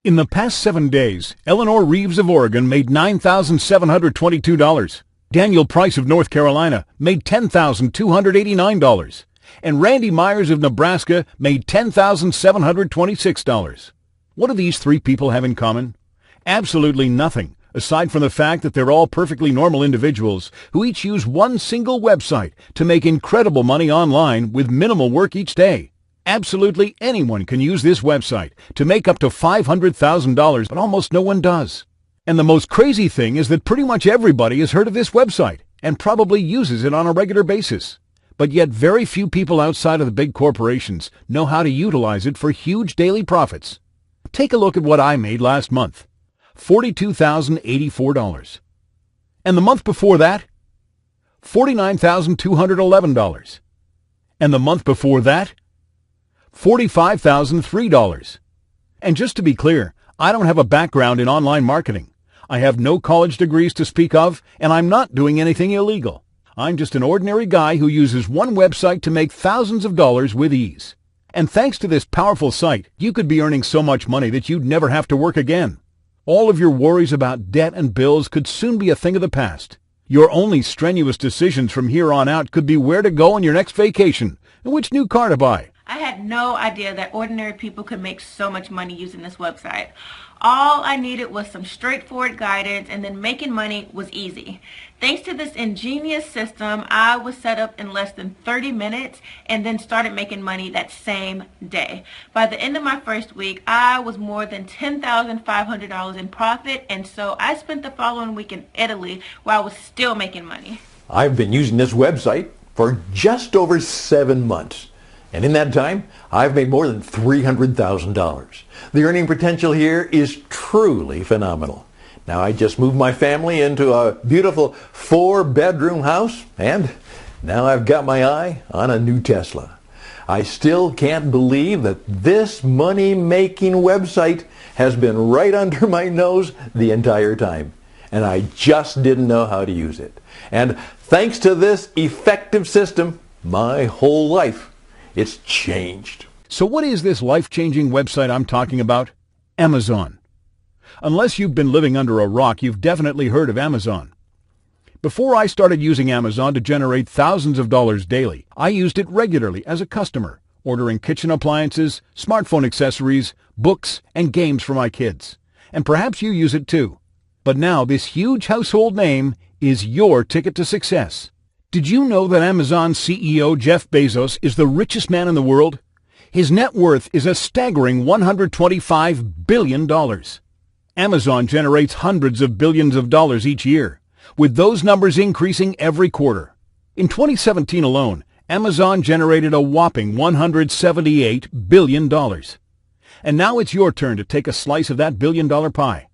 In the past 7 days, Eleanor Reeves of Oregon made $9,722. Daniel Price of North Carolina made $10,289. And Randy Myers of Nebraska made $10,726. What do these three people have in common? Absolutely nothing, aside from the fact that they're all perfectly normal individuals who each use one single website to make incredible money online with minimal work each day. Absolutely anyone can use this website to make up to $500,000, but almost no one does. And the most crazy thing is that pretty much everybody has heard of this website and probably uses it on a regular basis. But yet very few people outside of the big corporations know how to utilize it for huge daily profits. Take a look at what I made last month. $42,084. And the month before that, $49,211. And the month before that, $45,003. And just to be clear, I don't have a background in online marketing. I have no college degrees to speak of, and I'm not doing anything illegal. I'm just an ordinary guy who uses one website to make thousands of dollars with ease. And thanks to this powerful site, you could be earning so much money that you'd never have to work again. All of your worries about debt and bills could soon be a thing of the past. Your only strenuous decisions from here on out could be where to go on your next vacation and which new car to buy. I had no idea that ordinary people could make so much money using this website. All I needed was some straightforward guidance, and then making money was easy. Thanks to this ingenious system, I was set up in less than 30 minutes and then started making money that same day. By the end of my first week, I was more than $10,500 in profit, and so I spent the following week in Italy where I was still making money. I've been using this website for just over 7 months. And in that time, I've made more than $300,000. The earning potential here is truly phenomenal. Now, I just moved my family into a beautiful 4-bedroom house, and now I've got my eye on a new Tesla. I still can't believe that this money-making website has been right under my nose the entire time, and I just didn't know how to use it. And thanks to this effective system, my whole life, it's changed. So what is this life-changing website I'm talking about? Amazon. Unless you've been living under a rock, you've definitely heard of Amazon. Before I started using Amazon to generate thousands of dollars daily, I used it regularly as a customer, ordering kitchen appliances, smartphone accessories, books, and games for my kids. And perhaps you use it too. But now this huge household name is your ticket to success. Did you know that Amazon CEO Jeff Bezos is the richest man in the world? His net worth is a staggering $125 billion. Amazon generates hundreds of billions of dollars each year, with those numbers increasing every quarter. In 2017 alone, Amazon generated a whopping $178 billion. And now it's your turn to take a slice of that billion-dollar pie.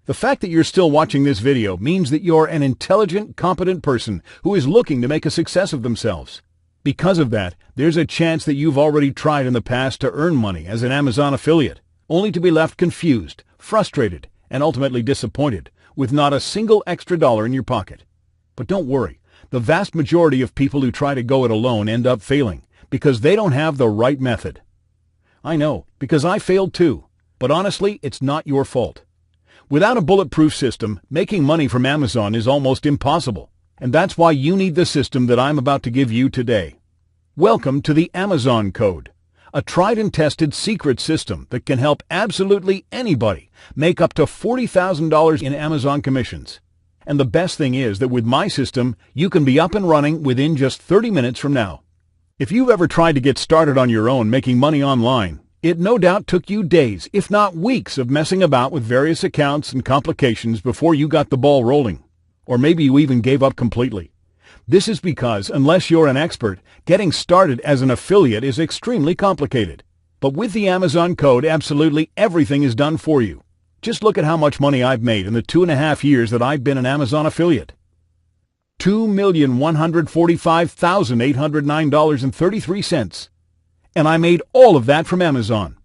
The fact that you're still watching this video means that you're an intelligent, competent person who is looking to make a success of themselves. Because of that, there's a chance that you've already tried in the past to earn money as an Amazon affiliate, only to be left confused, frustrated, and ultimately disappointed, with not a single extra dollar in your pocket. But don't worry, the vast majority of people who try to go it alone end up failing, because they don't have the right method. I know, because I failed too, but honestly, it's not your fault. Without a bulletproof system, making money from Amazon is almost impossible, and that's why you need the system that I'm about to give you today. Welcome to the Amazon Code, a tried and tested secret system that can help absolutely anybody make up to $40,000 in Amazon commissions. And the best thing is that with my system, you can be up and running within just 30 minutes from now. If you've ever tried to get started on your own making money online, it no doubt took you days, if not weeks, of messing about with various accounts and complications before you got the ball rolling. Or maybe you even gave up completely. This is because, unless you're an expert, getting started as an affiliate is extremely complicated. But with the Amazon Code, absolutely everything is done for you. Just look at how much money I've made in the 2.5 years that I've been an Amazon affiliate. $2,145,809.33. And I made all of that from Amazon.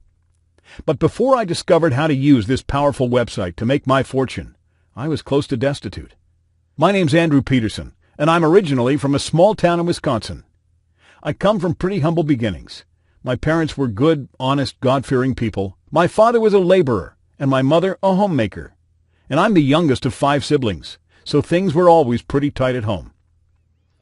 But before I discovered how to use this powerful website to make my fortune, I was close to destitute. My name's Andrew Peterson, and I'm originally from a small town in Wisconsin. I come from pretty humble beginnings. My parents were good, honest, God-fearing people. My father was a laborer, and my mother a homemaker. And I'm the youngest of 5 siblings, so things were always pretty tight at home.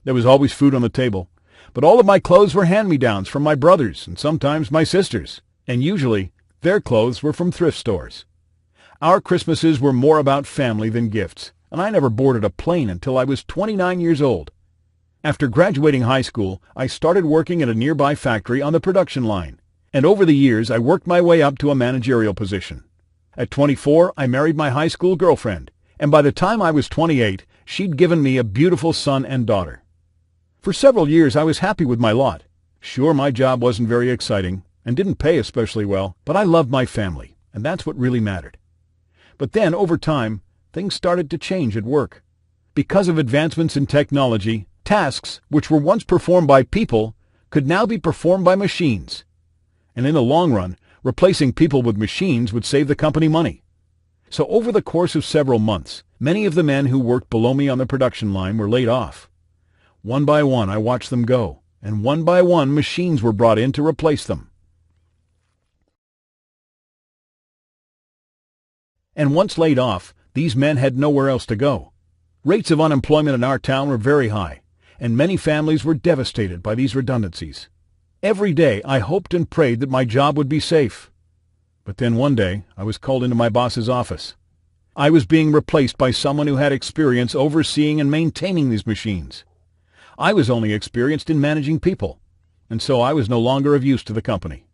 There was always food on the table, but all of my clothes were hand-me-downs from my brothers and sometimes my sisters, and usually their clothes were from thrift stores. Our Christmases were more about family than gifts, and I never boarded a plane until I was 29 years old. After graduating high school, I started working at a nearby factory on the production line, and over the years I worked my way up to a managerial position. At 24, I married my high school girlfriend, and by the time I was 28, she'd given me a beautiful son and daughter. For several years I was happy with my lot. Sure, my job wasn't very exciting and didn't pay especially well, but I loved my family, and that's what really mattered. But then, over time, things started to change at work. Because of advancements in technology, tasks which were once performed by people could now be performed by machines. And in the long run, replacing people with machines would save the company money. So over the course of several months, many of the men who worked below me on the production line were laid off. One by one, I watched them go, and one by one, machines were brought in to replace them. And once laid off, these men had nowhere else to go. Rates of unemployment in our town were very high, and many families were devastated by these redundancies. Every day I hoped and prayed that my job would be safe. But then one day I was called into my boss's office. I was being replaced by someone who had experience overseeing and maintaining these machines. I was only experienced in managing people, and so I was no longer of use to the company.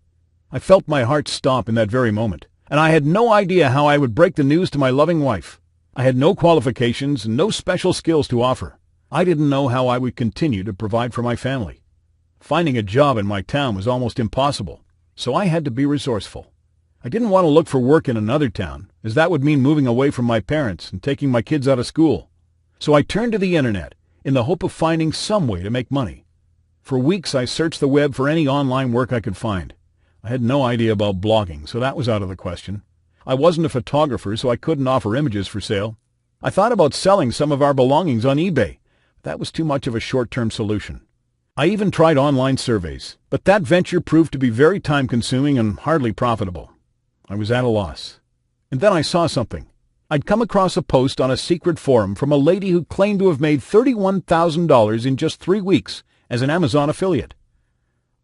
I felt my heart stop in that very moment, and I had no idea how I would break the news to my loving wife. I had no qualifications and no special skills to offer. I didn't know how I would continue to provide for my family. Finding a job in my town was almost impossible, so I had to be resourceful. I didn't want to look for work in another town, as that would mean moving away from my parents and taking my kids out of school. So I turned to the internet in the hope of finding some way to make money. For weeks I searched the web for any online work I could find. I had no idea about blogging, so that was out of the question. I wasn't a photographer, so I couldn't offer images for sale. I thought about selling some of our belongings on eBay. That was too much of a short-term solution. I even tried online surveys, but that venture proved to be very time-consuming and hardly profitable. I was at a loss. And then I saw something. I'd come across a post on a secret forum from a lady who claimed to have made $31,000 in just 3 weeks as an Amazon affiliate.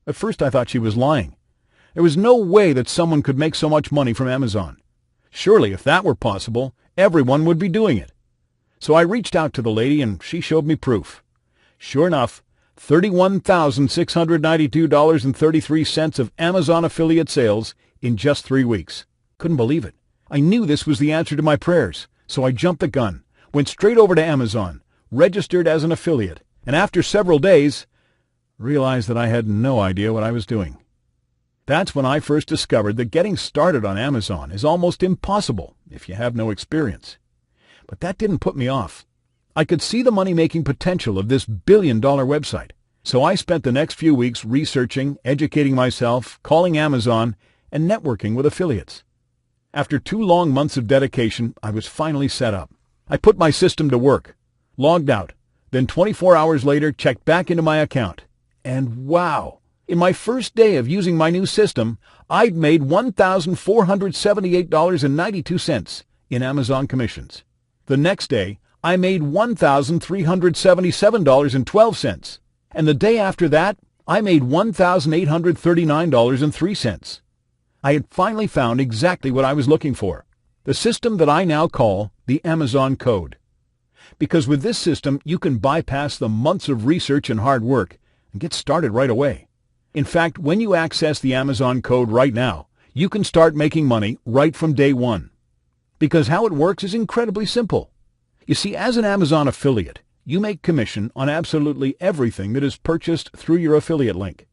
At first I thought she was lying. There was no way that someone could make so much money from Amazon. Surely, if that were possible, everyone would be doing it. So I reached out to the lady, and she showed me proof. Sure enough, $31,692.33 of Amazon affiliate sales in just 3 weeks. Couldn't believe it. I knew this was the answer to my prayers, so I jumped the gun, went straight over to Amazon, registered as an affiliate, and after several days, realized that I had no idea what I was doing. That's when I first discovered that getting started on Amazon is almost impossible if you have no experience. But that didn't put me off. I could see the money-making potential of this billion-dollar website. So I spent the next few weeks researching, educating myself, calling Amazon, and networking with affiliates. After 2 long months of dedication, I was finally set up. I put my system to work, logged out, then 24 hours later checked back into my account. And wow! In my first day of using my new system, I'd made $1,478.92 in Amazon commissions. The next day, I made $1,377.12. And the day after that, I made $1,839.03. I had finally found exactly what I was looking for, the system that I now call the Amazon Code. Because with this system, you can bypass the months of research and hard work and get started right away. In fact, when you access the Amazon Code right now, you can start making money right from day one. Because how it works is incredibly simple. You see, as an Amazon affiliate, you make commission on absolutely everything that is purchased through your affiliate link.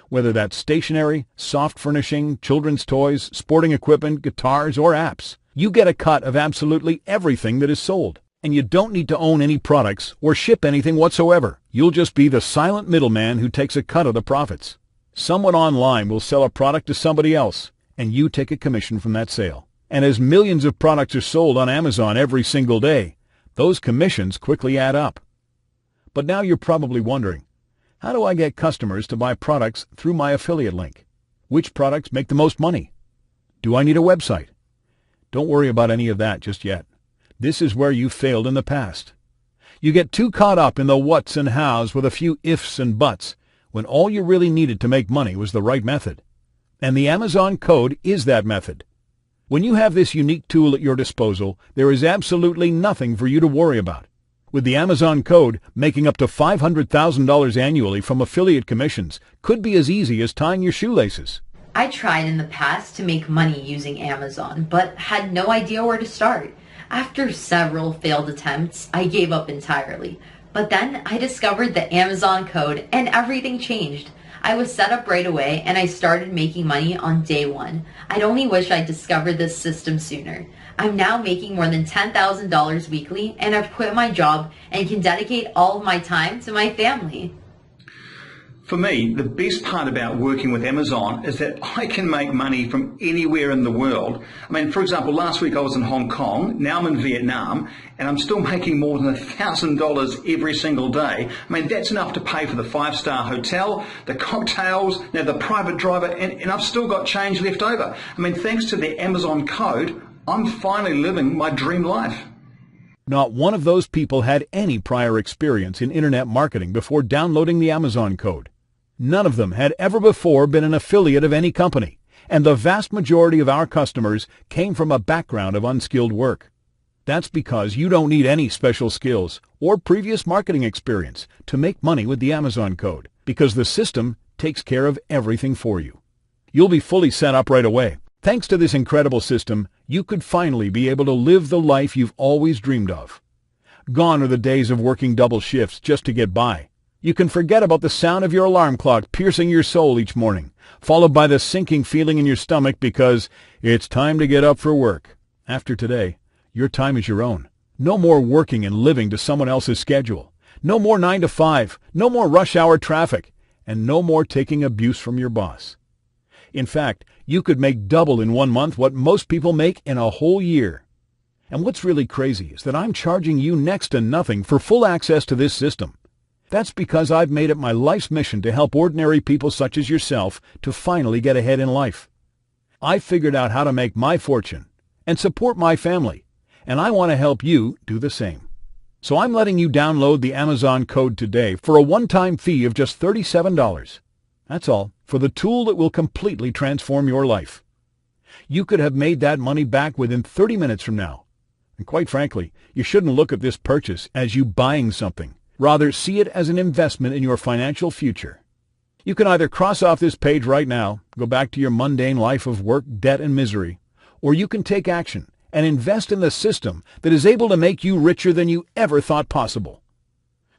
Whether that's stationery, soft furnishing, children's toys, sporting equipment, guitars, or apps, you get a cut of absolutely everything that is sold. And you don't need to own any products or ship anything whatsoever. You'll just be the silent middleman who takes a cut of the profits. Someone online will sell a product to somebody else, and you take a commission from that sale. And as millions of products are sold on Amazon every single day, those commissions quickly add up. But now you're probably wondering, how do I get customers to buy products through my affiliate link? Which products make the most money? Do I need a website? Don't worry about any of that just yet. This is where you failed in the past. You get too caught up in the whats and hows with a few ifs and buts when all you really needed to make money was the right method. And the Amazon code is that method. When you have this unique tool at your disposal, there is absolutely nothing for you to worry about. With the Amazon code, making up to $500,000 annually from affiliate commissions could be as easy as tying your shoelaces. I tried in the past to make money using Amazon, but had no idea where to start. After several failed attempts, I gave up entirely. But then I discovered the Amazon code and everything changed. I was set up right away and I started making money on day one. I'd only wish I'd discovered this system sooner. I'm now making more than $10,000 weekly and I've quit my job and can dedicate all of my time to my family. For me, the best part about working with Amazon is that I can make money from anywhere in the world. I mean, for example, last week I was in Hong Kong, now I'm in Vietnam, and I'm still making more than $1,000 every single day. I mean, that's enough to pay for the 5-star hotel, the cocktails, now the private driver, and I've still got change left over. I mean, thanks to the Amazon code, I'm finally living my dream life. Not one of those people had any prior experience in internet marketing before downloading the Amazon code. None of them had ever before been an affiliate of any company, and the vast majority of our customers came from a background of unskilled work. That's because you don't need any special skills or previous marketing experience to make money with the Amazon code, because the system takes care of everything for you. You'll be fully set up right away. Thanks to this incredible system, you could finally be able to live the life you've always dreamed of. Gone are the days of working double shifts just to get by. You can forget about the sound of your alarm clock piercing your soul each morning, followed by the sinking feeling in your stomach because it's time to get up for work. After today, your time is your own. No more working and living to someone else's schedule. No more 9 to 5, no more rush hour traffic, and no more taking abuse from your boss. In fact, you could make double in 1 month what most people make in a whole year. And what's really crazy is that I'm charging you next to nothing for full access to this system. That's because I've made it my life's mission to help ordinary people such as yourself to finally get ahead in life. I figured out how to make my fortune and support my family, and I want to help you do the same. So I'm letting you download the Amazon code today for a one-time fee of just $37. That's all, for the tool that will completely transform your life. You could have made that money back within 30 minutes from now. And quite frankly, you shouldn't look at this purchase as you buying something. Rather, see it as an investment in your financial future. You can either cross off this page right now, go back to your mundane life of work, debt, and misery, or you can take action and invest in the system that is able to make you richer than you ever thought possible.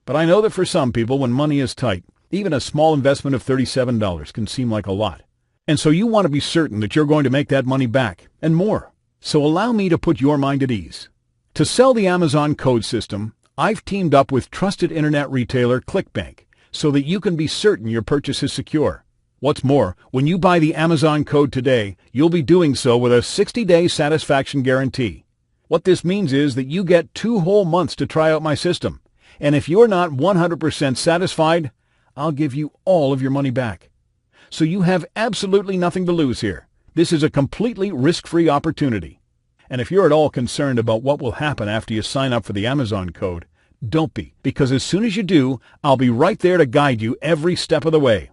But I know that for some people, when money is tight, even a small investment of $37 can seem like a lot. And so you want to be certain that you're going to make that money back, and more. So allow me to put your mind at ease. To sell the Amazon code system, I've teamed up with trusted internet retailer ClickBank so that you can be certain your purchase is secure. What's more, when you buy the Amazon code today, you'll be doing so with a 60-day satisfaction guarantee. What this means is that you get 2 whole months to try out my system. And if you're not 100% satisfied, I'll give you all of your money back. So you have absolutely nothing to lose here. This is a completely risk-free opportunity. And if you're at all concerned about what will happen after you sign up for the Amazon code, don't be, because as soon as you do, I'll be right there to guide you every step of the way.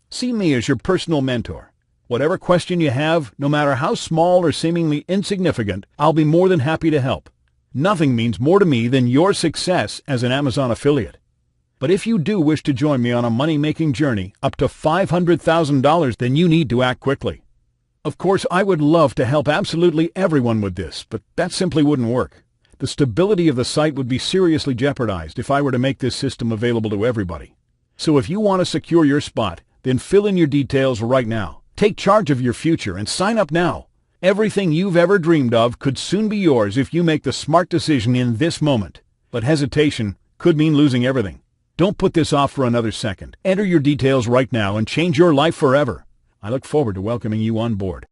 See me as your personal mentor. Whatever question you have, no matter how small or seemingly insignificant, I'll be more than happy to help. Nothing means more to me than your success as an Amazon affiliate. But if you do wish to join me on a money-making journey up to $500,000, then you need to act quickly. Of course, I would love to help absolutely everyone with this, but that simply wouldn't work. The stability of the site would be seriously jeopardized if I were to make this system available to everybody. So if you want to secure your spot, then fill in your details right now. Take charge of your future and sign up now. Everything you've ever dreamed of could soon be yours if you make the smart decision in this moment. But hesitation could mean losing everything. Don't put this off for another second. Enter your details right now and change your life forever. I look forward to welcoming you on board.